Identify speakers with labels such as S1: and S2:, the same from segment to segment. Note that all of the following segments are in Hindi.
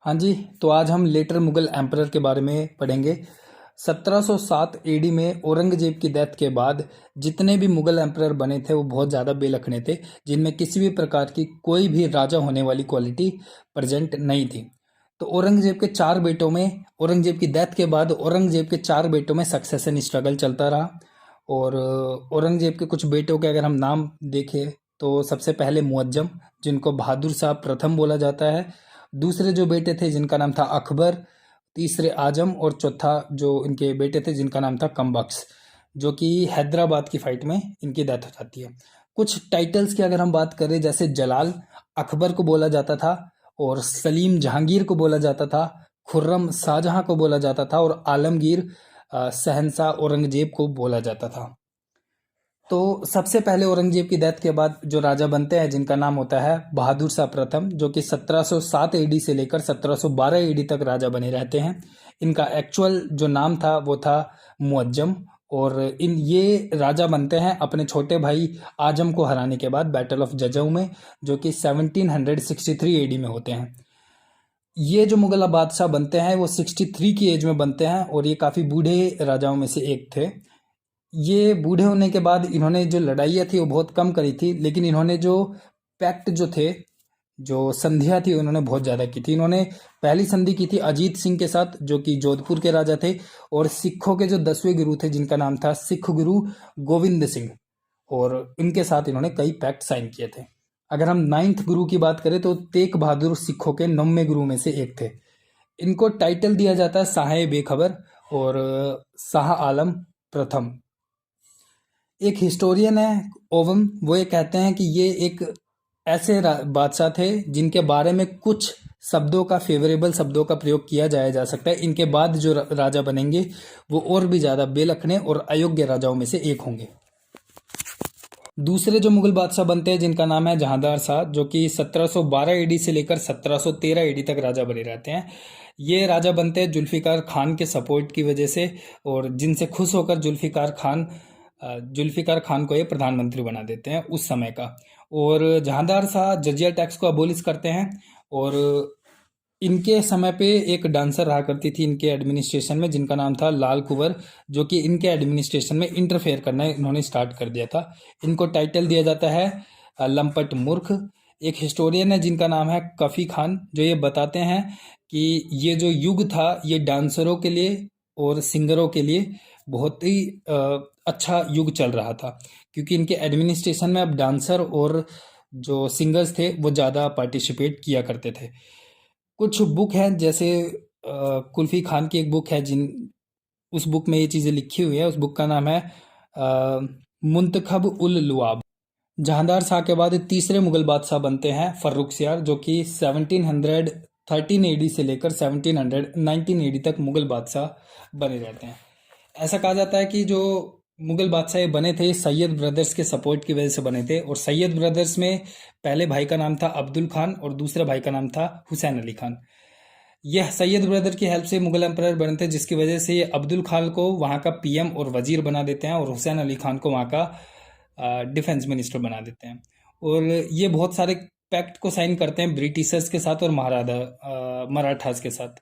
S1: हाँ जी, तो आज हम लेटर मुगल एम्परर के बारे में पढ़ेंगे। 1707 एडी में औरंगजेब की डेथ के बाद जितने भी मुगल एम्परर बने थे वो बहुत ज़्यादा बेलखने थे, जिनमें किसी भी प्रकार की कोई भी राजा होने वाली क्वालिटी प्रेजेंट नहीं थी। तो औरंगजेब की डेथ के बाद औरंगजेब के 4 बेटों में सक्सेशन स्ट्रगल चलता रहा। और औरंगजेब के कुछ बेटों के अगर हम नाम देखें तो सबसे पहले मुअज्जम, जिनको बहादुर शाह प्रथम बोला जाता है। दूसरे जो बेटे थे जिनका नाम था अकबर, तीसरे आजम और चौथा जो इनके बेटे थे जिनका नाम था कमबख्श, जो कि हैदराबाद की फाइट में इनकी डेथ हो जाती है। कुछ टाइटल्स की अगर हम बात करें, जैसे जलाल अकबर को बोला जाता था, और सलीम जहांगीर को बोला जाता था, खुर्रम शाहजहां को बोला जाता था, और आलमगीर शहनशाह औरंगजेब को बोला जाता था। तो सबसे पहले औरंगजेब की डेथ के बाद जो राजा बनते हैं जिनका नाम होता है बहादुर शाह प्रथम, जो कि 1707 एडी से लेकर 1712 एडी तक राजा बने रहते हैं। इनका एक्चुअल जो नाम था वो था मुअज्जम। और ये राजा बनते हैं अपने छोटे भाई आजम को हराने के बाद बैटल ऑफ जजऊ में, जो कि 1763 एडी में होते हैं। ये जो मुगल बादशाह बनते हैं वो 63 की एज में बनते हैं, और ये काफ़ी बूढ़े राजाओं में से एक थे। ये बूढ़े होने के बाद इन्होंने जो लड़ाइयाँ थी वो बहुत कम करी थी, लेकिन इन्होंने जो पैक्ट जो थे, जो संधियाँ थी, उन्होंने बहुत ज़्यादा की थी। इन्होंने पहली संधि की थी अजीत सिंह के साथ, जो कि जोधपुर के राजा थे, और सिखों के जो 10वें गुरु थे जिनका नाम था सिख गुरु गोविंद सिंह, और इनके साथ इन्होंने कई पैक्ट साइन किए थे। अगर हम 9th गुरु की बात करें तो तेग बहादुर सिखों के 9वें गुरु में से एक थे। इनको टाइटल दिया जाता है शाह बेखबर और शाह आलम प्रथम। एक हिस्टोरियन है ओवम, वो ये कहते हैं कि ये एक ऐसे बादशाह थे जिनके बारे में कुछ शब्दों का, फेवरेबल शब्दों का प्रयोग किया जाया जा सकता है। इनके बाद जो राजा बनेंगे वो और भी ज़्यादा बेलखने और अयोग्य राजाओं में से एक होंगे। दूसरे जो मुगल बादशाह बनते हैं जिनका नाम है जहांदार शाह, जो कि 1712 एडी से लेकर 1713 एडी तक राजा बने रहते हैं। ये राजा बनते हैं जुल्फिकार खान के सपोर्ट की वजह से, और जिनसे खुश होकर जुल्फिकार खान को ये प्रधानमंत्री बना देते हैं उस समय का। और जहांदार शाह जजिया टैक्स को अबोलिश करते हैं। और इनके समय पे एक डांसर रहा करती थी इनके एडमिनिस्ट्रेशन में जिनका नाम था लाल कुंवर, जो कि इनके एडमिनिस्ट्रेशन में इंटरफेयर करना इन्होंने स्टार्ट कर दिया था। इनको टाइटल दिया जाता है लंपट मूर्ख। एक हिस्टोरियन है जिनका नाम है कफी खान, जो ये बताते हैं कि ये जो युग था ये डांसरों के लिए और सिंगरों के लिए बहुत ही अच्छा युग चल रहा था, क्योंकि इनके एडमिनिस्ट्रेशन में अब डांसर और जो सिंगर्स थे वो ज़्यादा पार्टिसिपेट किया करते थे। कुछ बुक हैं, जैसे कुल्फी खान की एक बुक है उस बुक में ये चीज़ें लिखी हुई है। उस बुक का नाम है मुंतखब उल लुआब। जहांदार शाह के बाद तीसरे मुगल बादशाह बनते हैं फर्रुखसियार, जो कि 1713 एडी से लेकर 1719 एडी तक मुगल बादशाह बने रहते हैं। ऐसा कहा जाता है कि जो मुगल बादशाह बने थे सैयद ब्रदर्स के सपोर्ट की वजह से बने थे। और सैयद ब्रदर्स में पहले भाई का नाम था अब्दुल खान और दूसरे भाई का नाम था हुसैन अली खान। यह सैयद ब्रदर की हेल्प से मुगल एम्परर बने थे, जिसकी वजह से ये अब्दुल खान को वहाँ का पीएम और वजीर बना देते हैं, और हुसैन अली खान को वहाँ का डिफेंस मिनिस्टर बना देते हैं। और ये बहुत सारे पैक्ट को साइन करते हैं ब्रिटिशर्स के साथ और मराठास के साथ।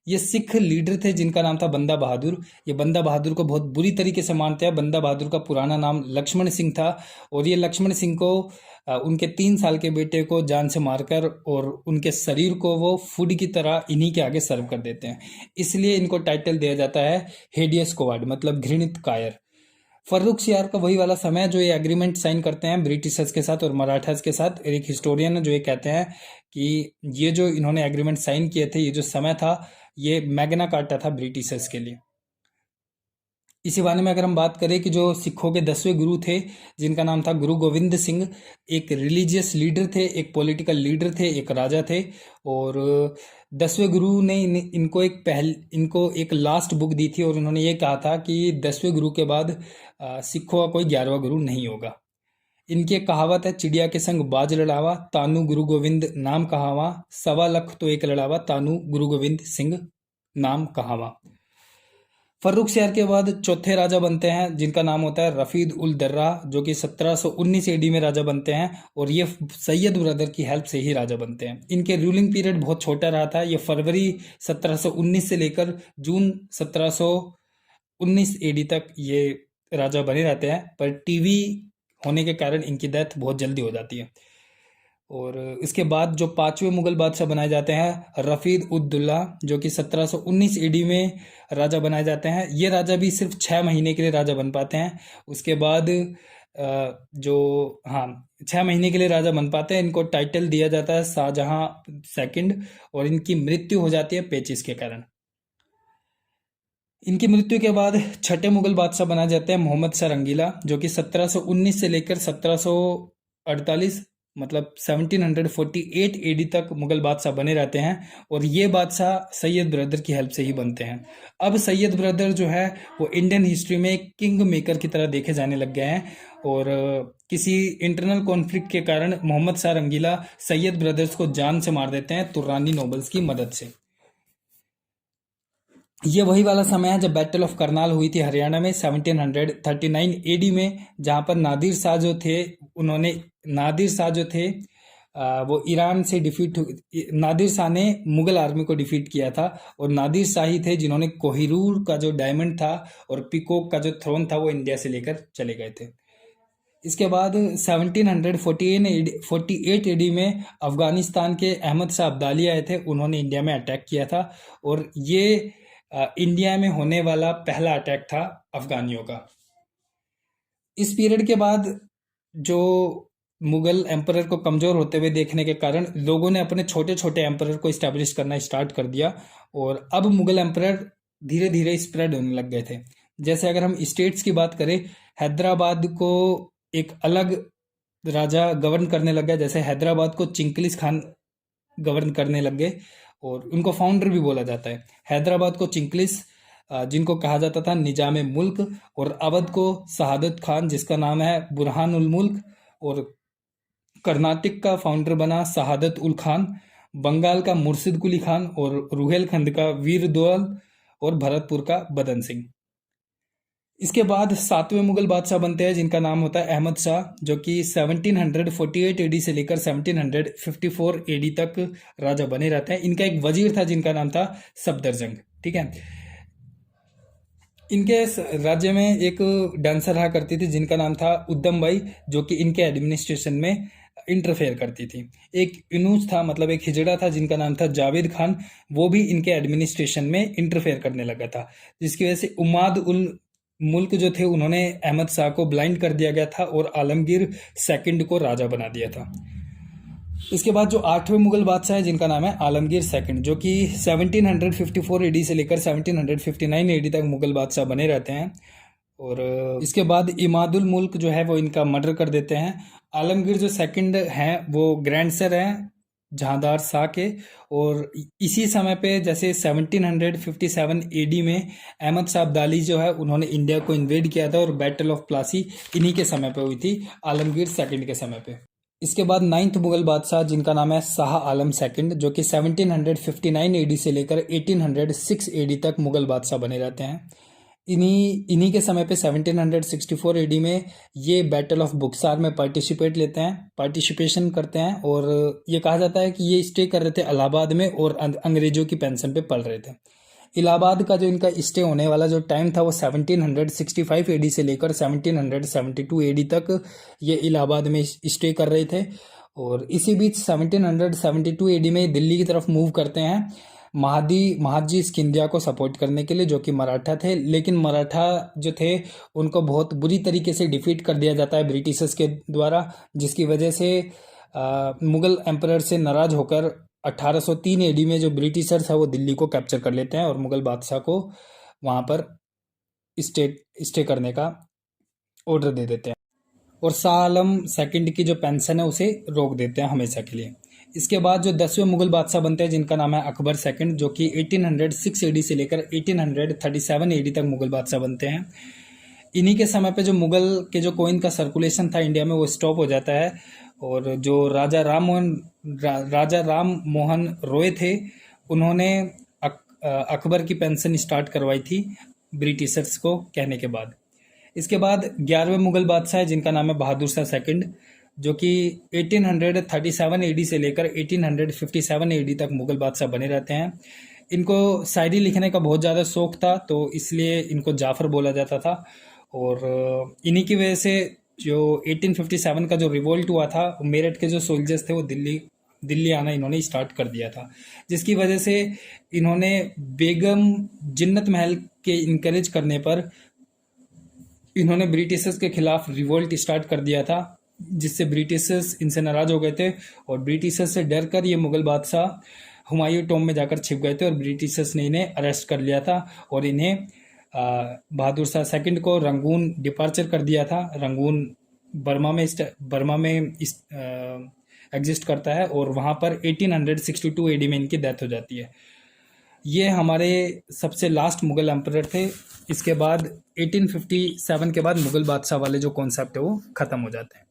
S1: ये सिख लीडर थे जिनका नाम था बंदा बहादुर। ये बंदा बहादुर को बहुत बुरी तरीके से मानते हैं। बंदा बहादुर का पुराना नाम लक्ष्मण सिंह था, और ये लक्ष्मण सिंह को उनके 3 साल के बेटे को जान से मारकर और उनके शरीर को वो फूड की तरह इन्हीं के आगे सर्व कर देते हैं। इसलिए इनको टाइटल दिया जाता है हेडियस कोवार्ड, मतलब घृणित कायर। फर्रुखसियार का वही वाला समय है जो ये एग्रीमेंट साइन करते हैं ब्रिटिशर्स के साथ और मराठास के साथ। एक हिस्टोरियन है जो ये कहते हैं कि ये जो इन्होंने एग्रीमेंट साइन किए थे, ये जो समय था, ये मैग्ना कार्टा था ब्रिटिशर्स के लिए। इसी बारे में अगर हम बात करें कि जो सिखों के 10वें गुरु थे जिनका नाम था गुरु गोविंद सिंह, एक रिलीजियस लीडर थे, एक पॉलिटिकल लीडर थे, एक राजा थे। और 10वें गुरु ने इनको एक लास्ट बुक दी थी, और उन्होंने ये कहा था कि 10वें गुरु के बाद सिखों का कोई 11वां गुरु नहीं होगा। इनकी एक कहावत है, चिड़िया के संग बाज लड़ावा तानु गुरु गोविंद नाम कहावा, 1.25 लाख तो एक लड़ावा तानु गुरु गोविंद सिंह नाम कहावा। फर्रुखसियार के बाद चौथे राजा बनते हैं जिनका नाम होता है रफीद उल दर्रा, जो कि 1719 एडी में राजा बनते हैं और ये सैयद ब्रदर की हेल्प से ही राजा बनते हैं। इनके रूलिंग पीरियड बहुत छोटा रहा था, ये फरवरी 1719 से लेकर जून 1719 एडी तक ये राजा बने रहते हैं, पर टीवी होने के कारण इनकी डेथ बहुत जल्दी हो जाती है। और इसके बाद जो पांचवें मुगल बादशाह बनाए जाते हैं रफीद उद्दौला, जो कि 1719 ईडी में राजा बनाए जाते हैं। ये राजा भी सिर्फ 6 महीने के लिए राजा बन पाते हैं। उसके बाद जो हाँ 6 महीने के लिए राजा बन पाते हैं। इनको टाइटल दिया जाता है शाहजहां सेकंड और इनकी मृत्यु हो जाती है पेचिश के कारण। इनकी मृत्यु के बाद छठे मुगल बादशाह बनाए जाते हैं मोहम्मद शाह रंगीला, जो कि 1719 से लेकर 1748 मतलब 1748 एडी तक मुगल बादशाह बने रहते हैं और ये बादशाह सैयद ब्रदर की हेल्प से ही बनते हैं। अब सैयद ब्रदर जो है वो इंडियन हिस्ट्री में एक किंग मेकर की तरह देखे जाने लग गए हैं और किसी इंटरनल कॉन्फ्लिक्ट के कारण मोहम्मद शाह रंगीला सैयद ब्रदर्स को जान से मार देते हैं तुर्रानी नोबल्स की मदद से। ये वही वाला समय है जब बैटल ऑफ करनाल हुई थी हरियाणा में 1739 एडी में, जहां पर नादिर शाह जो थे वो ईरान से नादिर शाह ने मुगल आर्मी को डिफीट किया था और नादिर शाह ही थे जिन्होंने कोहिनूर का जो डायमंड था और पीकॉक का जो थ्रोन था वो इंडिया से लेकर चले गए थे। इसके बाद 1748 एडी में अफगानिस्तान के अहमद शाह अब्दाली आए थे, उन्होंने इंडिया में अटैक किया था और ये इंडिया में होने वाला पहला अटैक था अफगानियों का। इस पीरियड के बाद जो मुगल एम्परर को कमज़ोर होते हुए देखने के कारण लोगों ने अपने छोटे छोटे एम्परर को इस्टेब्लिश करना स्टार्ट कर दिया और अब मुगल एम्परर धीरे धीरे स्प्रेड होने लग गए थे। जैसे अगर हम स्टेट्स की बात करें, हैदराबाद को एक अलग राजा गवर्न करने लग गया, जैसे हैदराबाद को चिंकलिस खान गवर्न करने लग गए और उनको फाउंडर भी बोला जाता है। हैदराबाद को चिंकलिस, जिनको कहा जाता था निजाम मुल्क, और अवध को शहादत खान जिसका नाम है बुरहान उल मुल्क, और कर्नाटक का फाउंडर बना शहादत उल खान, बंगाल का मुर्शिद कुली खान और रुहेलखंड का वीर दोल और भरतपुर का बदन सिंह। इसके बाद सातवें मुगल बादशाह बनते हैं जिनका नाम होता है अहमद शाह, जो कि 1748 एडी से लेकर 1754 एडी तक राजा बने रहते हैं। इनका एक वजीर था जिनका नाम था सफदरजंग। ठीक है, इनके राज्य में एक डांसर रहा करती थी जिनका नाम था उद्दम बाई, जो कि इनके एडमिनिस्ट्रेशन में इंटरफेयर करती थी। एक इनूस था, मतलब एक हिजड़ा था जिनका नाम था जावेद खान, वो भी इनके एडमिनिस्ट्रेशन में इंटरफेयर करने लगा था, जिसकी वजह से उमाद उल मुल्क जो थे उन्होंने अहमद शाह को ब्लाइंड कर दिया गया था और आलमगीर सेकंड को राजा बना दिया था। इसके बाद जो आठवें मुगल बादशाह है जिनका नाम है आलमगीर सेकंड, जो कि 1754 एडी से लेकर 1759 एडी तक मुगल बादशाह बने रहते हैं और इसके बाद इमादुल मुल्क जो है वो इनका मर्डर कर देते हैं। आलमगीर जो सेकंड हैं वो ग्रैंडसन हैं जहांदार शाह के, और इसी समय पे जैसे 1757 एडी में अहमद शाह अब्दाली जो है उन्होंने इंडिया को इन्वेड किया था और बैटल ऑफ प्लासी इन्हीं के समय पे हुई थी, आलमगीर सेकंड के समय पे। इसके बाद नाइन्थ मुगल बादशाह जिनका नाम है शाह आलम सेकंड, जो कि 1759 एडी से लेकर 1806 एडी तक मुगल बादशाह बने रहते हैं। इन्हीं के समय पे 1764 एडी में ये बैटल ऑफ बुक्सार में पार्टिसिपेशन करते हैं और ये कहा जाता है कि ये स्टे कर रहे थे इलाहाबाद में और अंग्रेजों की पेंशन पे पल रहे थे। इलाहाबाद का जो इनका स्टे होने वाला जो टाइम था वो 1765 एडी से लेकर 1772 एडी तक ये इलाहाबाद में स्टे कर रहे थे और इसी बीच 1772 एडी में दिल्ली की तरफ मूव करते हैं महादजी स्किंदिया को सपोर्ट करने के लिए, जो कि मराठा थे। लेकिन मराठा जो थे उनको बहुत बुरी तरीके से डिफीट कर दिया जाता है ब्रिटिशर्स के द्वारा, जिसकी वजह से मुगल एम्परर से नाराज होकर 1803 एडी में जो ब्रिटिशर्स है वो दिल्ली को कैप्चर कर लेते हैं और मुगल बादशाह को वहाँ पर स्टे करने का ऑर्डर दे देते हैं और शाह आलम सेकंड की जो पेंशन है उसे रोक देते हैं हमेशा के लिए। इसके बाद जो 10वें मुगल बादशाह बनते हैं जिनका नाम है अकबर सेकंड, जो कि 1806 एडी से लेकर 1837 एडी तक मुगल बादशाह बनते हैं। इन्हीं के समय पे जो मुगल के जो कॉइन का सर्कुलेशन था इंडिया में वो स्टॉप हो जाता है और जो राजा राम मोहन रॉय थे उन्होंने अकबर की पेंशन स्टार्ट करवाई थी ब्रिटिशर्स को कहने के बाद। इसके बाद 11वें मुगल बादशाह है जिनका नाम है बहादुर शाह सेकंड, जो कि 1837 एडी से लेकर 1857 एडी तक मुगल बादशाह बने रहते हैं। इनको शायरी लिखने का बहुत ज़्यादा शौक था, तो इसलिए इनको जाफ़र बोला जाता था। और इन्हीं की वजह से जो 1857 का जो रिवोल्ट हुआ था, मेरठ के जो सोल्जर्स थे वो दिल्ली आना इन्होंने स्टार्ट कर दिया था, जिसकी वजह से इन्होंने बेगम जिन्नत महल के इनकरेज करने पर इन्होंने ब्रिटिशर्स के खिलाफ रिवोल्ट स्टार्ट कर दिया था, जिससे ब्रिटिशर्स इनसे नाराज हो गए थे। और ब्रिटिशर्स से डर कर ये मुगल बादशाह हुमायूं टॉम में जाकर छिप गए थे और ब्रिटिशर्स ने इन्हें अरेस्ट कर लिया था और इन्हें बहादुर शाह सेकंड को रंगून डिपार्चर कर दिया था। रंगून बर्मा में एग्जिस्ट करता है और वहाँ पर 1862 एडी में इनकी डेथ हो जाती है। ये हमारे सबसे लास्ट मुगल एम्परर थे। इसके बाद 1857 के बाद मुगल बादशाह वाले जो कॉन्सेप्ट है वो ख़त्म हो जाते हैं।